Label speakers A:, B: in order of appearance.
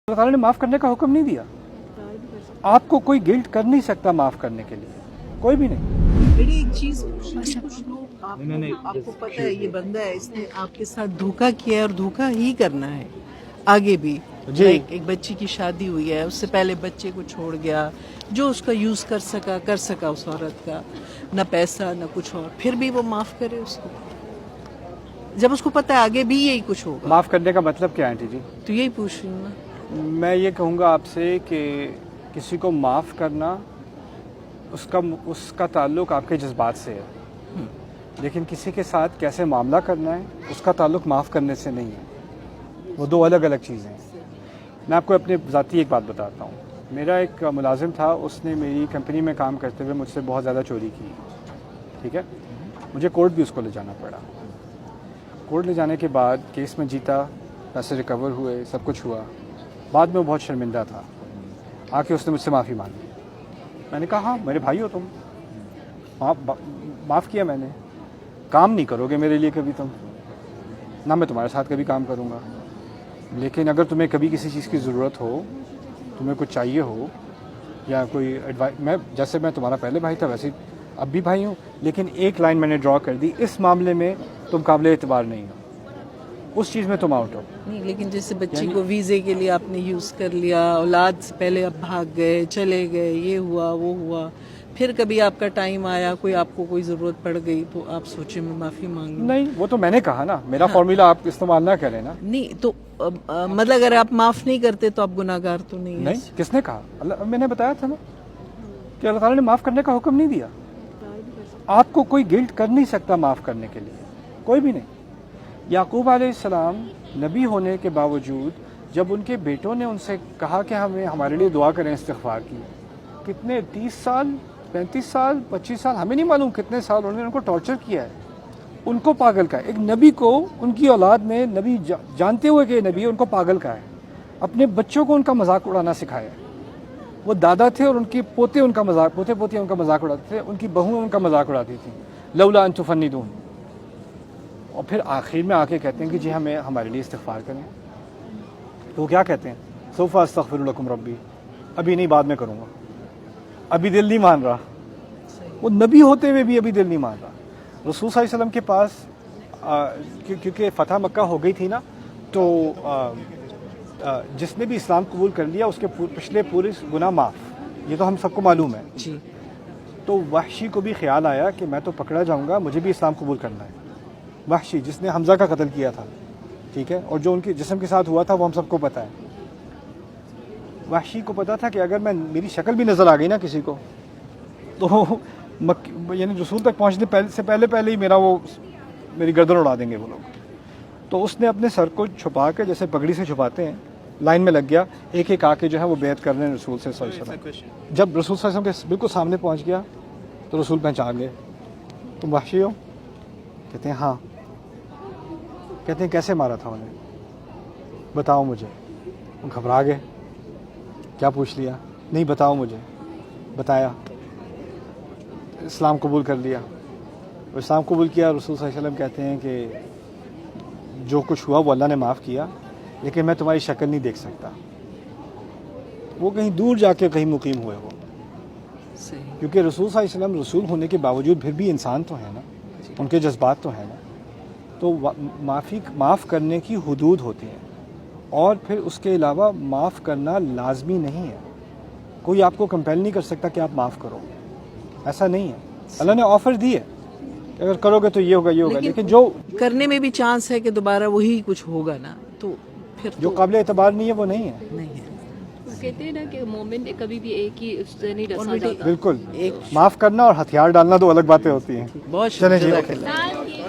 A: اللہ تعالیٰ نے معاف کرنے کا حکم نہیں دیا. آپ کو کوئی گلٹ کر نہیں سکتا معاف کرنے کے لیے, کوئی بھی نہیں.
B: میری ایک چیز کچھ لوگ آپ کو پتہ ہے یہ بندہ ہے, اس نے آپ کے ساتھ دھوکا کیا ہے اور دھوکا ہی کرنا ہے آگے بھی.
A: جی.
B: ایک بچی کی شادی ہوئی ہے, اس سے پہلے بچے کو چھوڑ گیا, جو اس کا یوز کر سکا اس عورت کا, نہ پیسہ نہ کچھ اور, پھر بھی وہ معاف کرے اس کو جب اس کو پتہ ہے آگے بھی یہی کچھ ہوگا.
A: معاف کرنے کا مطلب کیا ہے آنٹی جی؟
B: تو یہی پوچھ رہی ہوں نا.
A: میں یہ کہوں گا آپ سے کہ کسی کو معاف کرنا اس کا تعلق آپ کے جذبات سے ہے, لیکن کسی کے ساتھ کیسے معاملہ کرنا ہے اس کا تعلق معاف کرنے سے نہیں ہے. وہ دو الگ الگ چیزیں ہیں. میں آپ کو اپنے ذاتی ایک بات بتاتا ہوں. میرا ایک ملازم تھا, اس نے میری کمپنی میں کام کرتے ہوئے مجھ سے بہت زیادہ چوری کی, ٹھیک ہے. مجھے کورٹ بھی اس کو لے جانا پڑا. کورٹ لے جانے کے بعد کیس میں جیتا, پیسے ریکور ہوئے, سب کچھ ہوا. بعد میں وہ بہت شرمندہ تھا. آ کے اس نے مجھ سے معافی مانگی. میں نے کہا ہاں میرے بھائی ہو تم, معاف کیا میں نے. کام نہیں کرو گے میرے لیے کبھی تم, نہ میں تمہارے ساتھ کبھی کام کروں گا, لیکن اگر تمہیں کبھی کسی چیز کی ضرورت ہو, تمہیں کچھ چاہیے ہو, یا کوئی ایڈوائس, جیسے میں تمہارا پہلے بھائی تھا ویسے اب بھی بھائی ہوں, لیکن ایک لائن میں نے ڈرا کر دی, اس معاملے میں تم قابل اعتبار نہیں ہو, اس چیز میں تم آؤٹ ہو.
B: نہیں, لیکن جیسے بچی کو ویزے کے لیے آپ نے یوز کر لیا, اولاد سے پہلے اب بھاگ گئے, چلے گئے, یہ ہوا وہ ہوا, پھر کبھی آپ کا ٹائم آیا, آپ کو کوئی ضرورت پڑ گئی, تو آپ سوچے میں معافی مانگ لوں.
A: نہیں, وہ تو میں نے کہا نا, میرا فارمولا آپ استعمال نہ کریں نا.
B: نہیں تو مطلب اگر آپ معاف نہیں کرتے تو آپ گناہ گار تو نہیں.
A: نہیں, کس نے کہا؟ اللہ, میں نے بتایا تھا نا کہ اللہ تعالیٰ نے معاف کرنے کا حکم نہیں دیا. آپ کو کوئی گلٹ کر نہیں سکتا معاف کرنے کے لیے, کوئی بھی نہیں. یعقوب علیہ السلام نبی ہونے کے باوجود جب ان کے بیٹوں نے ان سے کہا کہ ہمارے لیے دعا کریں استغفار کی, کتنے 30 سال 35 سال 25 سال ہمیں نہیں معلوم کتنے سال انہوں نے ان کو ٹارچر کیا ہے, ان کو پاگل کا ہے. ایک نبی کو ان کی اولاد نے, نبی جانتے ہوئے کہ نبی ان کو پاگل کا ہے, اپنے بچوں کو ان کا مذاق اڑانا سکھایا. وہ دادا تھے اور ان کے پوتے ان کا مذاق, پوتے پوتیاں ان کا مذاق اڑاتے تھے, ان کی بہویں ان کا مذاق اڑاتی تھیں. لولا ان تفندون. اور پھر آخر میں آ کے کہتے ہیں کہ جی ہمارے لیے استغفار کریں. تو وہ کیا کہتے ہیں؟ سوف استغفر لکم ربی, ابھی نہیں بعد میں کروں گا, ابھی دل نہیں مان رہا. وہ نبی ہوتے ہوئے بھی ابھی دل نہیں مان رہا. رسول صلی اللہ علیہ وسلم کے پاس کیونکہ فتح مکہ ہو گئی تھی نا, تو جس نے بھی اسلام قبول کر لیا اس کے پچھلے پورے گناہ معاف, یہ تو ہم سب کو معلوم ہے.
B: جی.
A: تو وحشی کو بھی خیال آیا کہ میں تو پکڑا جاؤں گا, مجھے بھی اسلام قبول کرنا ہے. وحشی جس نے حمزہ کا قتل کیا تھا, ٹھیک ہے, اور جو ان کے جسم کے ساتھ ہوا تھا وہ ہم سب کو پتہ ہے. وحشی کو پتا تھا کہ اگر میری شکل بھی نظر آ گئی نا کسی کو, تو یعنی رسول تک پہنچنے سے پہلے ہی میری گردن اڑا دیں گے وہ لوگ. تو اس نے اپنے سر کو چھپا کے, جیسے پگڑی سے چھپاتے ہیں, لائن میں لگ گیا, ایک ایک آ کے جو ہے وہ بیعت کر رہے ہیں رسول صلی اللہ علیہ وسلم. جب رسول صلی اللہ علیہ وسلم کے بالکل سامنے پہنچ گیا تو رسول پہچان گئے. تم وحشی ہو؟ کہتے ہیں ہاں. کہتے ہیں کیسے مارا تھا انہیں, بتاؤ مجھے. وہ گھبرا گئے, کیا پوچھ لیا؟ نہیں بتاؤ مجھے. بتایا, اسلام قبول کر لیا. اسلام قبول کیا. رسول صلی اللہ علیہ وسلم کہتے ہیں کہ جو کچھ ہوا وہ اللہ نے معاف کیا, لیکن میں تمہاری شکل نہیں دیکھ سکتا. وہ کہیں دور جا کے کہیں مقیم ہوئے وہ, کیونکہ رسول صلی اللہ علیہ وسلم رسول ہونے کے باوجود پھر بھی انسان تو ہے نا, ان کے جذبات تو ہیں نا. تو معاف کرنے کی حدود ہوتی ہیں, اور پھر اس کے علاوہ معاف کرنا لازمی نہیں ہے. کوئی آپ کو کمپیل نہیں کر سکتا کہ آپ معاف کرو, ایسا نہیں ہے. اللہ نے آفر دی ہے کہ اگر کرو گے تو یہ ہوگا, لیکن جو
B: کرنے میں بھی چانس ہے کہ دوبارہ وہی کچھ ہوگا نا, تو پھر
A: جو قابل اعتبار نہیں ہے وہ نہیں ہے.
B: نہیں ہے.
C: کہتے ہیں نا کہ مومن کبھی بھی ایک ہی اس سے نہیں ڈسا جاتا.
A: بالکل. معاف کرنا اور ہتھیار ڈالنا دو الگ باتیں ہوتی ہیں.
B: بہت
A: چلیں جی,
B: شکریہ.